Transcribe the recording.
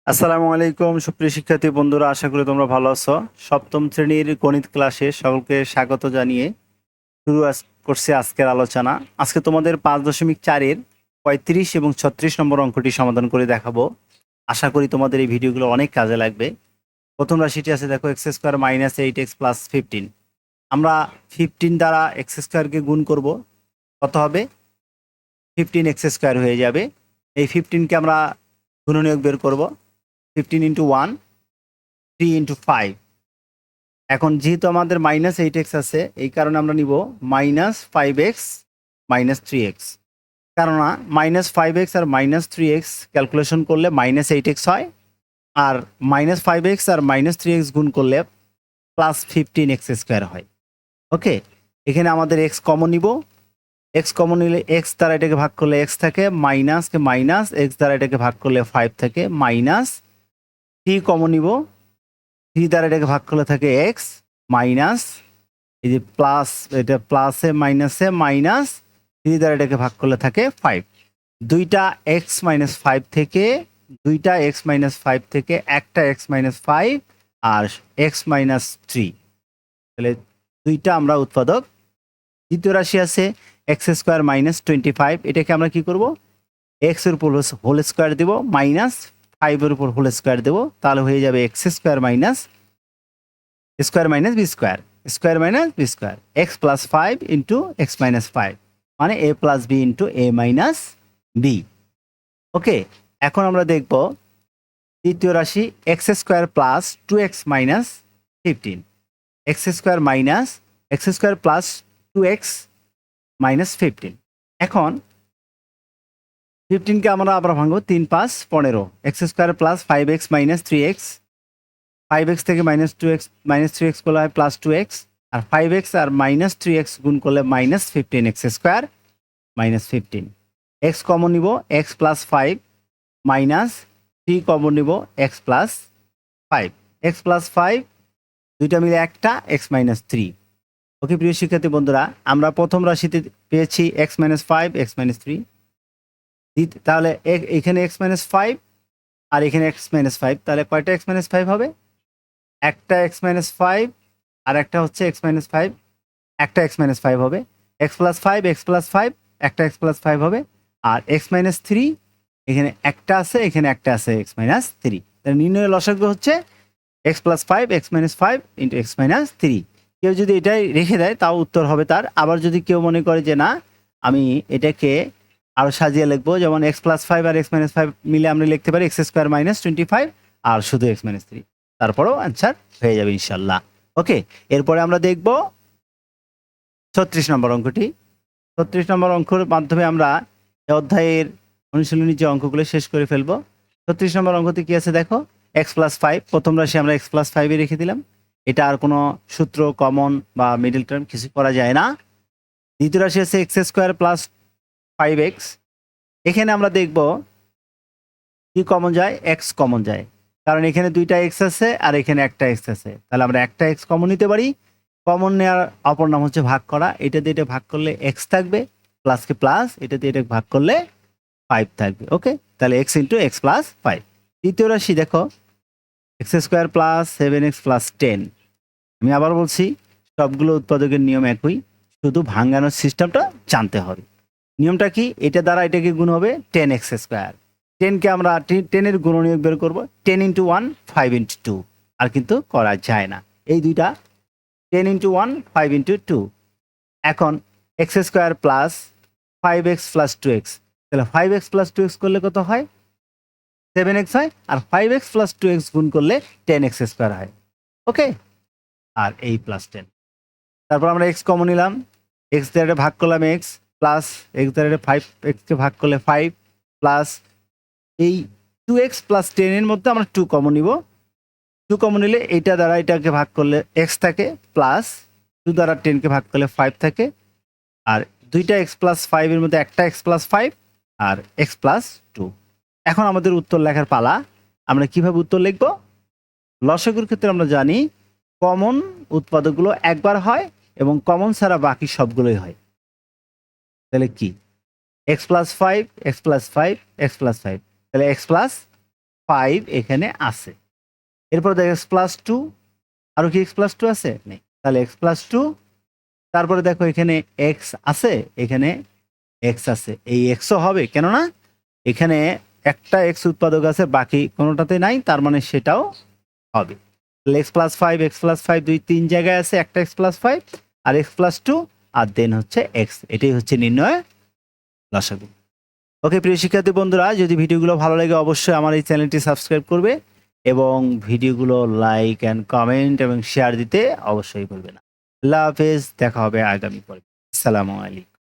আসসালামু আলাইকুম সুপ্রিয় শিক্ষার্থী বন্ধুরা, আশা করি তোমরা ভালো আছো। সপ্তম শ্রেণীর গণিত ক্লাসে সকলকে স্বাগত জানিয়ে করছি আজকের আলোচনা। আজকে তোমাদের 5.4-এর 35 এবং 36 নম্বর অঙ্কটি সমাধান করে দেখাবো। আশা করি তোমাদের এই ভিডিওগুলো অনেক কাজে লাগবে। প্রথম রাশিটি আছে, দেখো x square minus 8x plus 15। আমরা 15 দ্বারা এক্স স্কোয়ারকে গুণ করব, কত হবে? 15x স্কোয়ার হয়ে যাবে। এই 15কে আমরা গুণনীয়ক বের করব। 15 ইন্টু 1, 3 ইন্টু 5। এখন যেহেতু আমাদের মাইনাস 8x আছে, এই কারণে আমরা নিব মাইনাস 5x মাইনাস 3x। কেননা মাইনাস 5x আর মাইনাস 3x ক্যালকুলেশন করলে মাইনাস 8x হয়, আর মাইনাস 5x আর মাইনাস 3x গুণ করলে প্লাস 15x স্কোয়ার হয়। ওকে, এখানে আমাদের x কমন নিব। x কমন নিলে x দ্বারা এটাকে ভাগ করলে x থাকে, মাইনাসকে মাইনাস, x দ্বারা এটাকে ভাগ করলে 5 থাকে, মাইনাস 3 কমন নিব। 3 দ্বারা এটাকে ভাগ করলে থাকে x, মাইনাস এই যে প্লাস, এটা প্লাসে মাইনাসে মাইনাস 3 দ্বারা এটাকে ভাগ করলে থাকে 5। দুইটা x মাইনাস 5 থেকে, দুইটা x মাইনাস 5 থেকে একটা x মাইনাস 5 আর x মাইনাস 3, তাহলে দুইটা আমরা উৎপাদক। দ্বিতীয় রাশি আছে এক্স স্কোয়ার মাইনাস 25। এটাকে আমরা কি করব? x এর উপর হোল স্কোয়ার দেব, মাইনাস 5 এর উপর হোল স্কোয়ার দেব, তাহলে হয়ে যাবে x square minus square minus B square, square minus B square, x plus 5 into x minus 5, মানে A plus B into A minus B. Okay, এখন আমরা দেখব তৃতীয় রাশি x square plus 2x minus 15। X square minus x square plus 2x minus 15। এখন 15কে আমরা আবার ভাঙবো, 3 5 15। X square plus 5x minus 3x, 5x থেকে মাইনাস 2x মাইনাস 3x করলে হয় প্লাস 2x, আর 5x আর মাইনাস 3x গুণ করলে minus 15x square minus 15। x common নিব, x প্লাস 5 মাইনাস 3 কমন নিব, x প্লাস 5। x প্লাস 5 দুইটা মিলে একটা, x মাইনাস 3। ওকে প্রিয় শিক্ষার্থী বন্ধুরা, আমরা প্রথম রাশিতে পেয়েছি x মাইনাস 5, x মাইনাস 3। তাহলে এখানে x মাইনাস 5 আর এখানে x মাইনাস 5, তাহলে কয়টা x মাইনাস 5 হবে? একটা এক্স মাইনাস 5 আর একটা হচ্ছে এক্স মাইনাস 5, একটা এক্স মাইনাস 5 হবে। এক্স প্লাস 5 এক্স প্লাস 5, একটা এক্স প্লাস 5 হবে। আর এক্স মাইনাস 3, এখানে একটা আছে, এখানে একটা আছে, এক্স মাইনাস 3। তাহলে নির্ণয় লসাগু হচ্ছে x plus 5 x minus 5 into x minus 3। কেউ যদি এটাই রেখে দেয় তাও উত্তর হবে তার। আবার যদি কেউ মনে করে যে না, আমি এটাকে আরও সাজিয়ে লিখবো, যেমন এক্স প্লাস 5 আর এক্স মাইনাস 5 মিলে আমরা লিখতে পারি এক্স স্কোয়ার মাইনাস 25 আর শুধু এক্স মাইনাস 3, তারপরেও অ্যান্সার হয়ে যাবে ইনশাল্লাহ। ওকে, এরপরে আমরা দেখব 36 নম্বর অঙ্কটি। 36 নম্বর অঙ্কের মাধ্যমে আমরা এই অধ্যায়ের অনুশীলনী যে অঙ্কগুলো শেষ করে ফেলবো। 36 নম্বর অঙ্কতে কি আছে দেখো, এক্স প্লাস 5, প্রথম রাশি আমরা এক্স প্লাস 5 রেখে দিলাম। এটা আর কোনো সূত্র, কমন বা মিডল টার্ম কিছু করা যায় না। দ্বিতীয় রাশি আছে এক্স স্কোয়ার প্লাস 5x। এখানে আমরা দেখব কি কমন যায়, এক্স কমন যায়, কারণ এখানে দুইটা এক্স আছে আর এখানে একটা এক্স আছে, তাহলে আমরা একটা এক্স কমন নিতে পারি। কমন নেওয়ার অপর নাম হচ্ছে ভাগ করা। এটা দিয়ে এটা ভাগ করলে এক্স থাকবে, প্লাসকে প্লাস, এটা দিয়ে এটা ভাগ করলে 5 থাকবে। ওকে, তাহলে এক্স ইন্টু এক্স প্লাস 5। তৃতীয় রাশি দেখো x square plus 7x plus 10। আমি আবার বলছি, সবগুলো উৎপাদকের নিয়ম একই, শুধু ভাঙানোর সিস্টেমটা জানতে হবে। নিয়মটা কি? এটা দ্বারা এটাকে গুণ হবে 10x স্কোয়ার। 10কে আমরা 10-এর গুণনীয়ক বের করবো, 10 ইন্টু 1 5 ইন্টু 2, আর কিন্তু করা যায় না। এই দুইটা 10 ইন্টু 1 5 ইন্টু 2। এখন x square plus 5x plus 2x, তাহলে 5x প্লাস 2x করলে কত হয়? 7x হয়, আর 5x প্লাস 2x গুণ করলে 10x স্কোয়ার হয়। ওকে, আর এই প্লাস 10, তারপর আমরা x কমন নিলাম, x দ্বারা ভাগ করলাম x, প্লাস x দ্বারা 5xকে ভাগ করলে 5, প্লাস এই 2x প্লাস 10 এর মধ্যে আমরা 2 কমন নিব। 2 কমন নিলে এটা দ্বারা এটাকে ভাগ করলে x থাকে, প্লাস 2 দ্বারা 10কে ভাগ করলে 5 থাকে, আর দুইটা x প্লাস 5 এর মধ্যে একটা x প্লাস 5 আর x প্লাস 2। এখন আমাদের উত্তর লেখার পালা। আমরা কিভাবে উত্তর লিখব? লসাগুর ক্ষেত্রে আমরা জানি কমন উৎপাদকগুলো একবার হয় এবং কমন ছাড়া বাকি সবগুলোই হয়। তাহলে কি, x plus 5 x plus 5 x plus 5, তাহলে এক্স প্লাস 5 এখানে আছে। এরপর দেখো এক্স প্লাস টু, আরও কি এক্স প্লাস টু আছে? নেই। তাহলে এক্স প্লাস টু, তারপরে দেখো এখানে এক্স আছে, এখানে এক্স আছে, এই এক্সও হবে, কেননা এখানে একটা এক্স উৎপাদক আছে, বাকি কোনোটাতে নাই, তার মানে সেটাও হবে। X plus five, x plus five দুই তিন জায়গায় আছে, একটা এক্স প্লাস ফাইভ আর এক্স প্লাস টু, আর দেন হচ্ছে এক্স, এটাই হচ্ছে নির্ণয় লসাগু। ওকে প্রিয় শিক্ষার্থী বন্ধুরা, যদি ভিডিওগুলো ভালো লাগে অবশ্যই আমার এই চ্যানেলটি সাবস্ক্রাইব করবে এবং ভিডিওগুলো লাইক অ্যান্ড কমেন্ট এবং শেয়ার দিতে অবশ্যই ভুলবে না। আল্লাহ হাফেজ, দেখা হবে আগামী পর্বে। আসসালামু আলাইকুম।